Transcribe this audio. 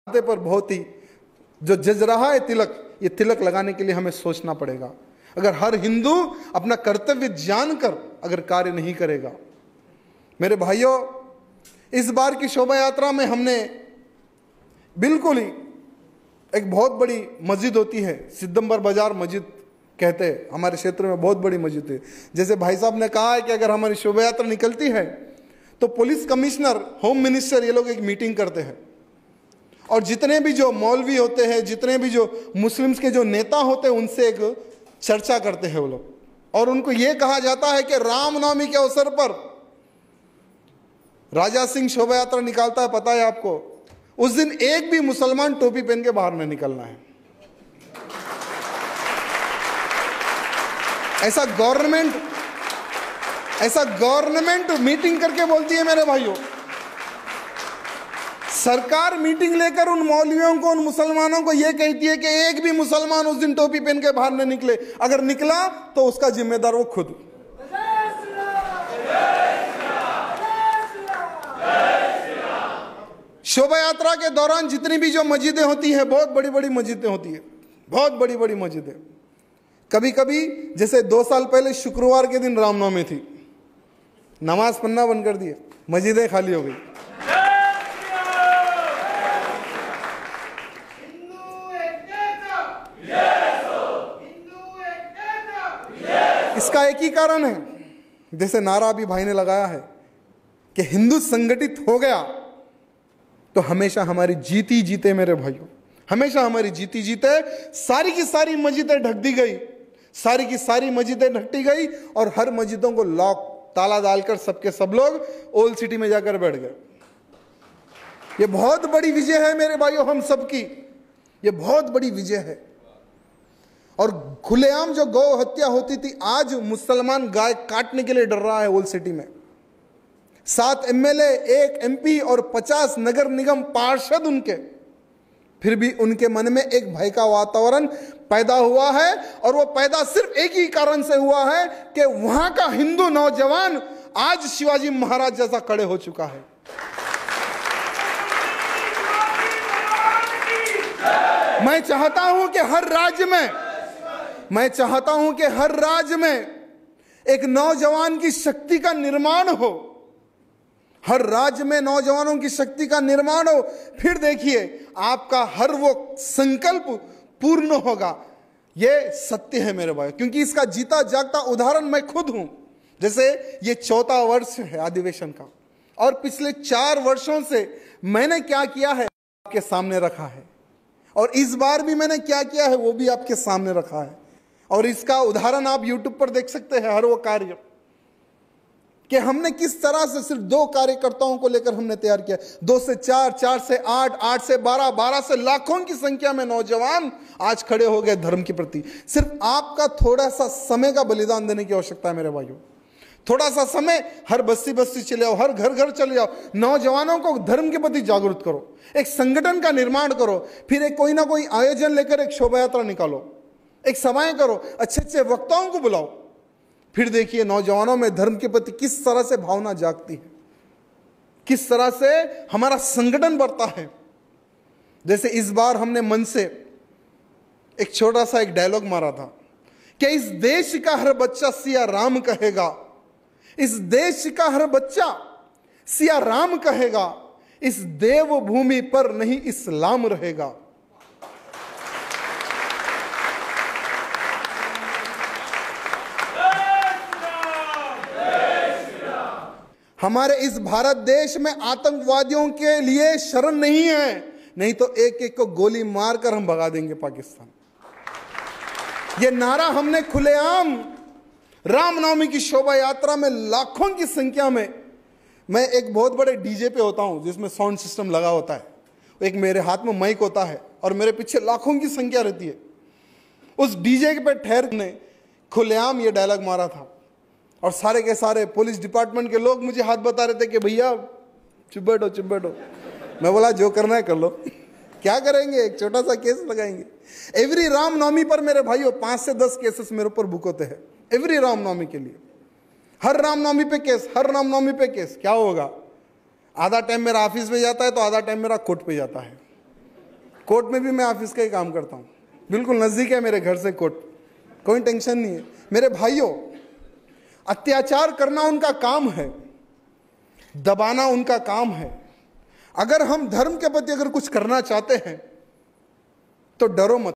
पर बहुत ही जो जज रहा है तिलक, ये तिलक लगाने के लिए हमें सोचना पड़ेगा। अगर हर हिंदू अपना कर्तव्य जानकर अगर कार्य नहीं करेगा। मेरे भाइयों, इस बार की शोभा यात्रा में हमने बिल्कुल ही एक बहुत बड़ी मस्जिद होती है, सिद्धंबर बाजार मस्जिद कहते हैं, हमारे क्षेत्र में बहुत बड़ी मस्जिद है। जैसे भाई साहब ने कहा है कि अगर हमारी शोभा यात्रा निकलती है तो पुलिस कमिश्नर, होम मिनिस्टर, ये लोग एक मीटिंग करते हैं और जितने भी जो मौलवी होते हैं, जितने भी जो मुस्लिम्स के जो नेता होते हैं, उनसे एक चर्चा करते हैं वो लोग। और उनको ये कहा जाता है कि रामनवमी के अवसर पर राजा सिंह शोभा यात्रा निकालता है, पता है आपको, उस दिन एक भी मुसलमान टोपी पहन के बाहर नहीं निकलना है। ऐसा गवर्नमेंट मीटिंग करके बोलती है। मेरे भाइयों, सरकार मीटिंग लेकर उन मौलवियों को, उन मुसलमानों को यह कहती है कि एक भी मुसलमान उस दिन टोपी पहन के बाहर न निकले, अगर निकला तो उसका जिम्मेदार वो खुद। शोभा यात्रा के दौरान जितनी भी जो मस्जिदें होती हैं, बहुत बड़ी बड़ी मस्जिदें होती है, बहुत बड़ी बड़ी मस्जिदें। कभी कभी जैसे 2 साल पहले शुक्रवार के दिन रामनवमी थी, नमाज पढ़ना बंद कर दिए, मस्जिदें खाली हो गई। इसका एक ही कारण है, जैसे नारा अभी भाई ने लगाया है कि हिंदू संगठित हो गया तो हमेशा हमारी जीत ही जीते। मेरे भाइयों, हमेशा हमारी जीती जीते। सारी की सारी मस्जिदें ढक दी गई, सारी की सारी मस्जिदें ढकती गई और हर मस्जिदों को लॉक, ताला डालकर सबके सब लोग ओल्ड सिटी में जाकर बैठ गए। ये बहुत बड़ी विजय है मेरे भाइयों, हम सबकी ये बहुत बड़ी विजय है। और खुलेआम जो गौ हत्या होती थी, आज मुसलमान गाय काटने के लिए डर रहा है ओल्ड सिटी में। 7 एमएलए, 1 एमपी और 50 नगर निगम पार्षद उनके, फिर भी उनके मन में एक भय का वातावरण पैदा हुआ है। और वो पैदा सिर्फ एक ही कारण से हुआ है कि वहां का हिंदू नौजवान आज शिवाजी महाराज जैसा खड़े हो चुका है। मैं चाहता हूं कि हर राज्य में एक नौजवान की शक्ति का निर्माण हो, हर राज्य में नौजवानों की शक्ति का निर्माण हो। फिर देखिए आपका हर वो संकल्प पूर्ण होगा। ये सत्य है मेरे भाई, क्योंकि इसका जीता जागता उदाहरण मैं खुद हूं। जैसे ये 4था वर्ष है अधिवेशन का, और पिछले 4 वर्षों से मैंने क्या किया है आपके सामने रखा है, और इस बार भी मैंने क्या किया है वो भी आपके सामने रखा है। और इसका उदाहरण आप YouTube पर देख सकते हैं, हर वो कार्य कि हमने किस तरह से सिर्फ 2 कार्यकर्ताओं को लेकर हमने तैयार किया। 2 से 4, 4 से 8, 8 से 12, 12 से लाखों की संख्या में नौजवान आज खड़े हो गए धर्म के प्रति। सिर्फ आपका थोड़ा सा समय का बलिदान देने की आवश्यकता है मेरे भाइयों। थोड़ा सा समय, हर बस्ती बस्ती चले जाओ, हर घर घर चले जाओ, नौजवानों को धर्म के प्रति जागरूक करो, एक संगठन का निर्माण करो, फिर एक कोई ना कोई आयोजन लेकर एक शोभा यात्रा निकालो, एक सभाएं करो, अच्छे अच्छे वक्ताओं को बुलाओ। फिर देखिए नौजवानों में धर्म के प्रति किस तरह से भावना जागती है, किस तरह से हमारा संगठन बढ़ता है। जैसे इस बार हमने मन से एक छोटा सा एक डायलॉग मारा था कि इस देश का हर बच्चा सिया राम कहेगा, इस देश का हर बच्चा सिया राम कहेगा, इस देवभूमि पर नहीं इस्लाम रहेगा। हमारे इस भारत देश में आतंकवादियों के लिए शरण नहीं है, नहीं तो एक एक को गोली मारकर हम भगा देंगे पाकिस्तान। ये नारा हमने खुलेआम रामनवमी की शोभा यात्रा में लाखों की संख्या में, मैं एक बहुत बड़े डीजे पे होता हूं जिसमें साउंड सिस्टम लगा होता है, एक मेरे हाथ में माइक होता है और मेरे पीछे लाखों की संख्या रहती है। उस डीजे पे ठहर ने खुलेआम ये डायलॉग मारा था और सारे के सारे पुलिस डिपार्टमेंट के लोग मुझे हाथ बता रहे थे कि भैया चुप बैठो चुप बैठो। मैं बोला जो करना है कर लो, क्या करेंगे, एक छोटा सा केस लगाएंगे। एवरी रामनवमी पर मेरे भाइयों 5 से 10 केसेस मेरे ऊपर बुक होते हैं, एवरी रामनवमी के लिए। हर रामनवमी पे केस, हर रामनवमी पे केस। क्या होगा, आधा टाइम मेरा ऑफिस में जाता है तो आधा टाइम मेरा कोर्ट पे जाता है। कोर्ट में भी मैं ऑफिस का ही काम करता हूँ, बिल्कुल नज़दीक है मेरे घर से कोर्ट, कोई टेंशन नहीं है। मेरे भाइयों, अत्याचार करना उनका काम है, दबाना उनका काम है। अगर हम धर्म के प्रति अगर कुछ करना चाहते हैं तो डरो मत।